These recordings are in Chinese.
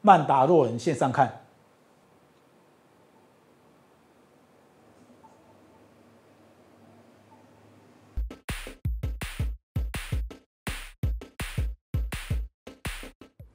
曼达洛人线上看。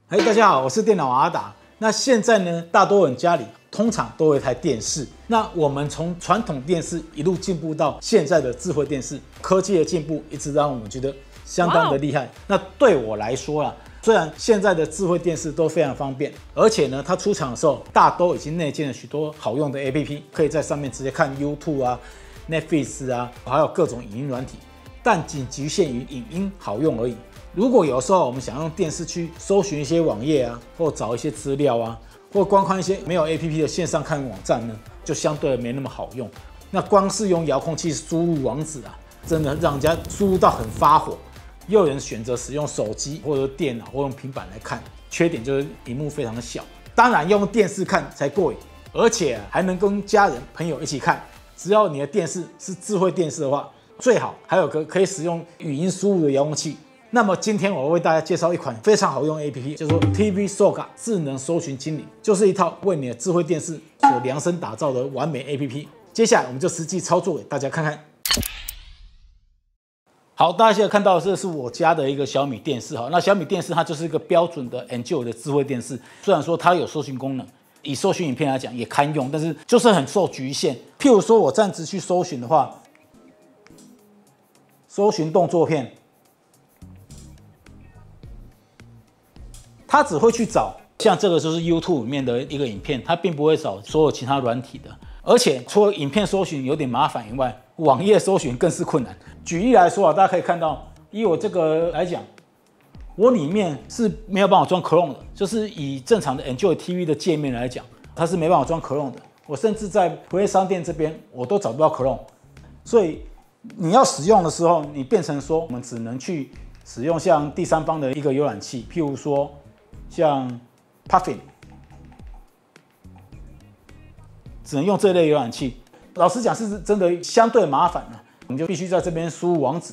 大家好，我是电脑阿达。那现在呢，大多人家里通常都有一台电视。那我们从传统电视一路进步到现在的智慧电视，科技的进步一直让我们觉得相当的厉害。那对我来说啦，虽然现在的智慧电视都非常方便，而且呢，它出厂的时候大都已经内建了许多好用的 APP， 可以在上面直接看 YouTube 啊、Netflix 啊，还有各种影音软体，但仅局限于影音好用而已。如果有时候我们想用电视去搜寻一些网页啊，或找一些资料啊，或观看一些没有 APP 的线上看网站呢，就相对没那么好用。那光是用遥控器输入网址啊，真的让人家输入到很发火。又有人选择使用手机或者电脑或用平板来看，缺点就是屏幕非常的小。当然用电视看才过瘾，而且还能跟家人朋友一起看。只要你的电视是智慧电视的话，最好还有个可以使用语音输入的遥控器。那么今天我为大家介绍一款非常好用的 APP， 叫做 TV Soga 智能搜寻精灵，就是一套为你的智慧电视所量身打造的完美 APP。接下来我们就实际操作给大家看看。好，大家现在看到的这是我家的一个小米电视哈。那小米电视它就是一个标准的 Enjoy 的智慧电视，虽然说它有搜寻功能，以搜寻影片来讲也堪用，但是就是很受局限。譬如说我暂时去搜寻的话，搜寻动作片。它只会去找像这个就是 YouTube 里面的一个影片，它并不会找所有其他软体的。而且除了影片搜寻有点麻烦以外，网页搜寻更是困难。举例来说啊，大家可以看到，以我这个来讲，我里面是没有办法装 Chrome 的，就是以正常的 Enjoy TV 的界面来讲，它是没办法装 Chrome 的。我甚至在 Play 商店这边我都找不到 Chrome， 所以你要使用的时候，你变成说我们只能去使用像第三方的一个浏览器，譬如说。像 Puffin， 只能用这类浏览器。老实讲，是真的相对麻烦啊。我们就必须在这边输入网址，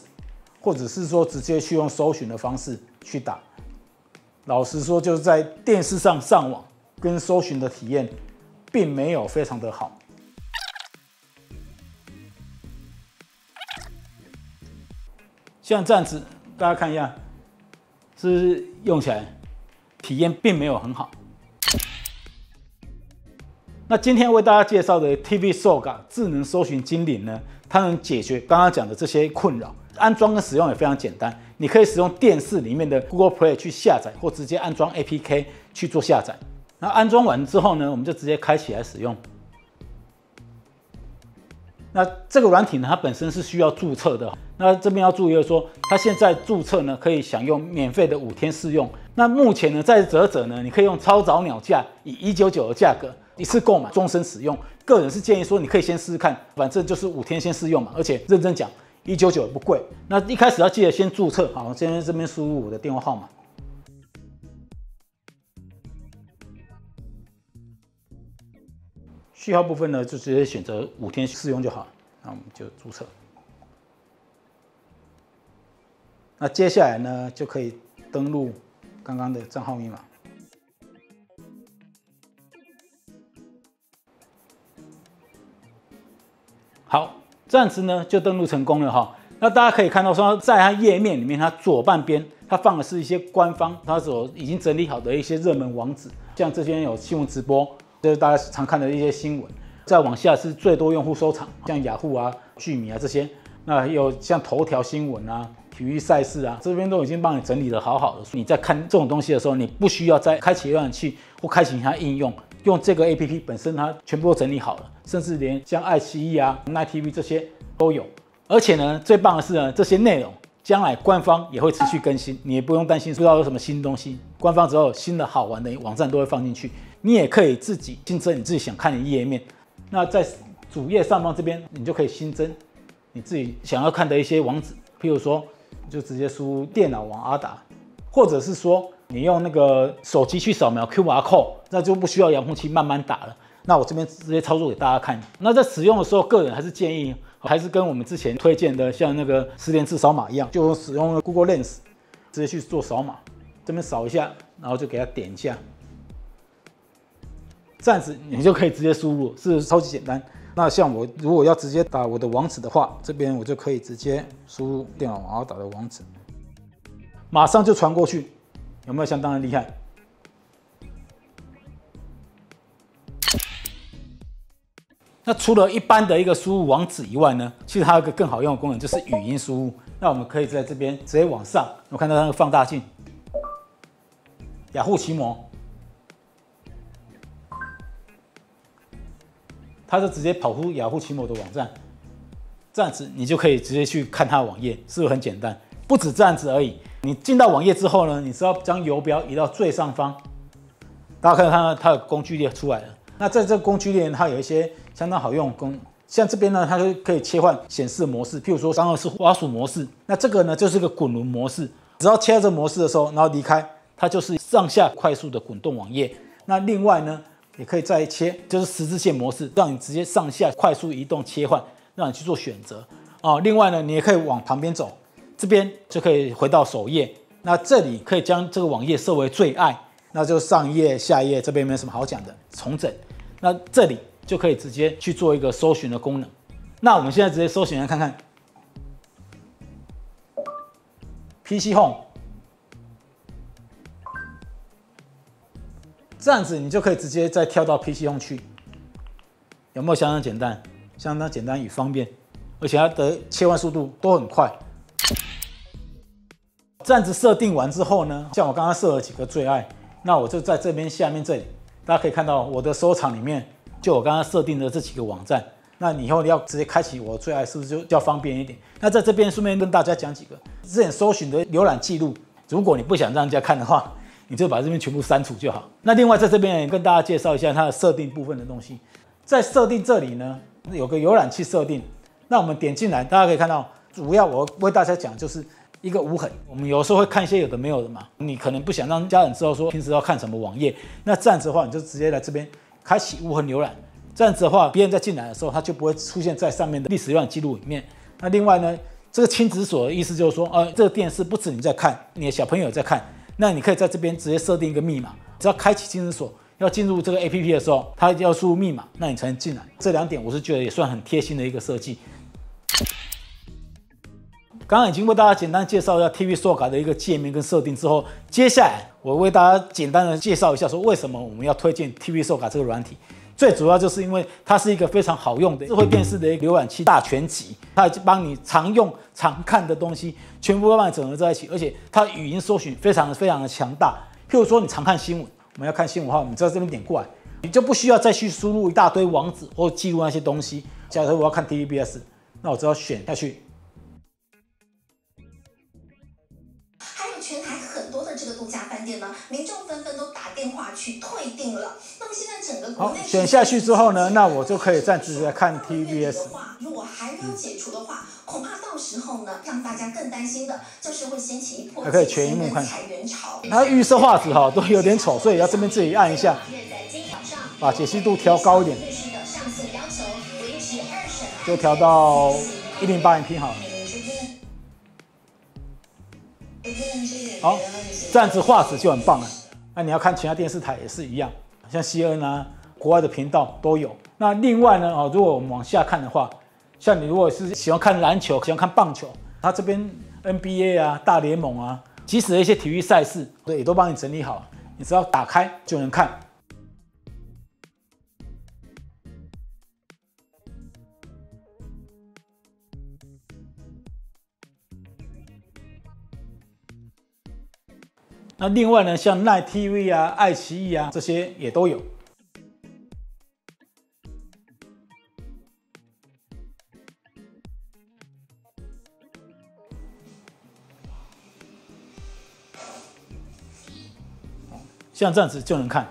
或者是说直接去用搜寻的方式去打。老实说，就是在电视上上网跟搜寻的体验，并没有非常的好。像这样子，大家看一下，是用起来。体验并没有很好。那今天为大家介绍的 TV Soga 智能搜寻精灵呢，它能解决刚刚讲的这些困扰。安装跟使用也非常简单，你可以使用电视里面的 Google Play 去下载，或直接安装 APK 去做下载。那安装完之后呢，我们就直接开起来使用。那这个软体呢，它本身是需要注册的。那这边要注意的说，它现在注册呢可以享用免费的5天试用。那目前呢，在者呢，你可以用超早鸟价，以199的价格一次购买，终身使用。个人是建议说，你可以先试试看，反正就是5天先试用嘛。而且认真讲，199也不贵。那一开始要记得先注册，好，先在这边输入我的电话号码。序号部分呢，就直接选择5天试用就好。那我们就注册。那接下来呢，就可以登录刚刚的账号密码。好，这样子呢就登录成功了哈。那大家可以看到说，在它页面里面，它左半边它放的是一些官方它所已经整理好的一些热门网址，像这边有新闻直播。就是大家常看的一些新闻，再往下是最多用户收藏，像雅虎啊、巨米啊这些。那有像头条新闻啊、体育赛事啊，这边都已经帮你整理得好好的。你在看这种东西的时候，你不需要再开启浏览器或开启它应用，用这个 APP 本身它全部都整理好了，甚至连像爱奇艺啊、Night TV 这些都有。而且呢，最棒的是呢，这些内容将来官方也会持续更新，你也不用担心不知道有什么新东西。官方只要有新的好玩的网站都会放进去。你也可以自己新增你自己想看的页面。那在主页上方这边，你就可以新增你自己想要看的一些网址，譬如说，就直接输入电脑网阿达，或者是说你用那个手机去扫描 QR code， 那就不需要遥控器慢慢打了。那我这边直接操作给大家看。那在使用的时候，个人还是建议，还是跟我们之前推荐的像那个10连制扫码一样，就使用 Google Lens 直接去做扫码，这边扫一下，然后就给它点一下。这样子你就可以直接输入，是不是超级简单？那像我如果要直接打我的网址的话，这边我就可以直接输入电脑网打的网址，马上就传过去，有没有相当的厉害？那除了一般的一个输入网址以外呢，其实还有一个更好用的功能，就是语音输入。那我们可以在这边直接往上，我看到那个放大镜，雅虎奇摩，它就直接跑出雅虎奇摩的网站，这样子你就可以直接去看它的网页，是不是很简单？不止这样子而已，你进到网页之后呢，你只要将游标移到最上方，大家可以看到它的工具列出来了。那在这个工具列，它有一些相当好用的功能，像这边呢，它可以切换显示模式，譬如说刚刚是滑鼠模式，那这个呢就是个滚轮模式，只要切到这个模式的时候，然后离开，它就是上下快速的滚动网页。那另外呢，也可以再切，就是十字线模式，让你直接上下快速移动切换，让你去做选择哦。另外呢，你也可以往旁边走，这边就可以回到首页。那这里可以将这个网页设为最爱，那就上页、下页这边没什么好讲的，重整。那这里就可以直接去做一个搜寻的功能。那我们现在直接搜寻来看看 PC Home， 这样子你就可以直接再跳到 PC Home 去，有没有相当简单？相当简单与方便，而且它的切换速度都很快。这样子设定完之后呢，像我刚刚设了几个最爱，那我就在这边下面这里。大家可以看到我的收藏里面，就我刚刚设定的这几个网站。那你以后要直接开启我的最爱，是不是就比较方便一点？那在这边顺便跟大家讲几个之前搜寻的浏览记录，如果你不想让人家看的话，你就把这边全部删除就好。那另外在这边也跟大家介绍一下它的设定部分的东西。在设定这里呢，有个浏览器设定。那我们点进来，大家可以看到，主要我为大家讲就是一个无痕。我们有时候会看一些有的没有的嘛，你可能不想让家人知道说平时要看什么网页，那这样子的话，你就直接来这边开启无痕浏览。这样子的话，别人在进来的时候，他就不会出现在上面的历史浏览记录里面。那另外呢，这个亲子锁的意思就是说，这个电视不止你在看，你的小朋友也在看，那你可以在这边直接设定一个密码，只要开启亲子锁，要进入这个 APP 的时候，它要输入密码，那你才能进来。这两点我是觉得也算很贴心的一个设计。刚刚已经为大家简单介绍一下 TV Soga 的一个界面跟设定之后，接下来我为大家简单的介绍一下，说为什么我们要推荐 TV Soga 这个软体。最主要就是因为它是一个非常好用的智慧电视的一个浏览器大全集，它帮你常用常看的东西全部帮你整合在一起，而且它语音搜寻非常的强大。譬如说你常看新闻，我们要看新闻的话，你在这边点过来，你就不需要再去输入一大堆网址或记录那些东西。假如我要看 TVBS， 那我只要选下去。全台很多的这个度假饭店呢，民众纷纷都打电话去退订了。那么现在整个国内选下去之后呢，那我就可以暂时来看 TVBS。如果还没有解除的话，恐怕到时候呢，让大家更担心的就是会掀起一波还可以全荧幕看裁员潮。它预设画质都有点丑，所以要这边自己按一下，把解析度调高一点，就调到1080p 好了。好，这样子画质就很棒了。那你要看其他电视台也是一样，像 CNN 啊，国外的频道都有。那另外呢，如果我们往下看的话，像你如果是喜欢看篮球、喜欢看棒球，它这边 NBA 啊、大联盟啊，即使一些体育赛事，也都帮你整理好，你只要打开就能看。那另外呢，像奈 TV 啊、爱奇艺啊这些也都有。像这样子就能看。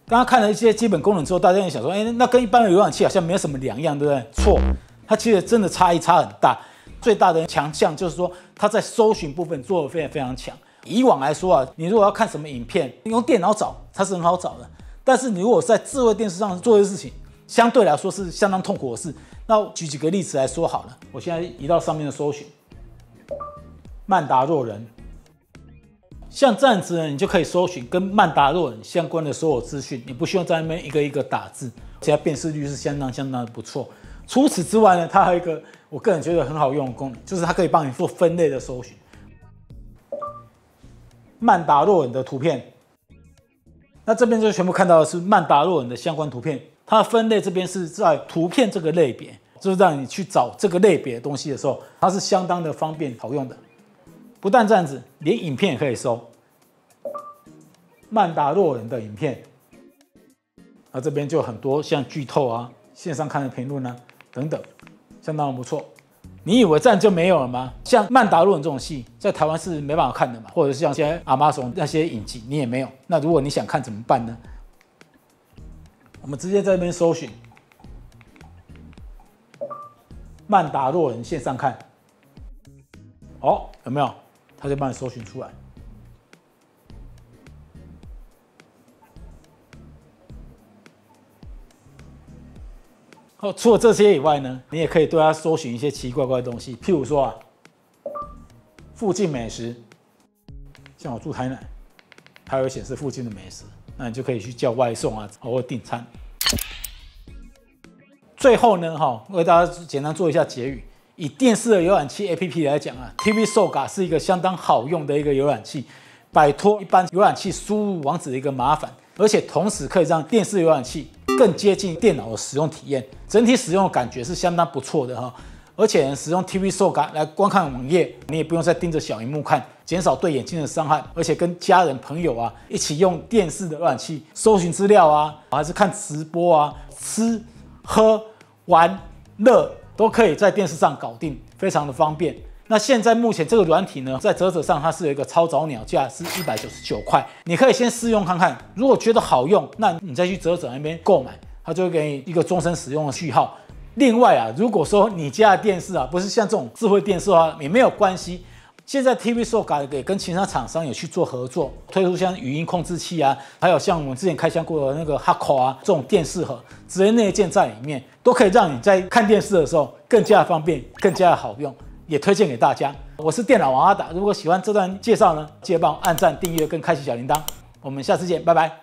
刚刚看了一些基本功能之后，大家也想说，那跟一般的浏览器好像没有什么两样，对不对？错，它其实真的差异差很大。最大的强项就是说，它在搜寻部分做得非常强。以往来说啊，你如果要看什么影片，用电脑找，它是很好找的。但是你如果在智慧电视上做的事情，相对来说是相当痛苦的事。那我举几个例子来说好了，我现在移到上面的搜寻，曼达洛人，像这样子呢，你就可以搜寻跟曼达洛人相关的所有资讯，你不需要在那边一个一个打字，而且辨识率是相当的不错。除此之外呢，它还有一个我个人觉得很好用的功能，就是它可以帮你做分类的搜寻。曼达洛人的图片，那这边就全部看到的是曼达洛人的相关图片。它的分类这边是在图片这个类别，就是让你去找这个类别的东西的时候，它是相当的方便好用的。不但这样子，连影片也可以搜。曼达洛人的影片，那这边就很多像剧透啊、线上看的评论啊等等，相当不错。你以为这样就没有了吗？像曼达洛人这种戏，在台湾是没办法看的嘛，或者是像现在Amazon那些影集，你也没有。那如果你想看怎么办呢？我们直接在这边搜寻曼达洛人线上看，哦，有没有？他就帮你搜寻出来。除了这些以外呢，你也可以对它搜寻一些奇奇怪怪的东西，譬如说附近美食，像我住台南，它有显示附近的美食，那你就可以去叫外送啊，或订餐。最后呢，为大家简单做一下结语。以电视的浏览器 APP 来讲啊 ，tvSOGA 是一个相当好用的一个浏览器，摆脱一般浏览器输入网址的一个麻烦，而且同时可以让电视浏览器更接近电脑的使用体验，整体使用的感觉是相当不错的哈。而且使用 tvSOGA 来观看网页，你也不用再盯着小荧幕看，减少对眼睛的伤害。而且跟家人朋友啊一起用电视的浏览器搜寻资料啊，还是看直播啊，吃喝玩乐都可以在电视上搞定，非常的方便。那现在目前这个软体呢，在嘖上它是有一个超早鸟价，是199块，你可以先试用看看，如果觉得好用，那你再去嘖那边购买，它就会给你一个终身使用的序号。另外啊，如果说你家的电视啊不是像这种智慧电视的话，也没有关系。现在 tvSOGA 也跟其他厂商有去做合作，推出像语音控制器啊，还有像我们之前开箱过的那个 Hakko 啊这种电视盒，直接内建在里面，都可以让你在看电视的时候更加方便，更加好用，也推荐给大家。我是电脑王阿达，如果喜欢这段介绍呢，记得帮我按赞、订阅跟开启小铃铛。我们下次见，拜拜。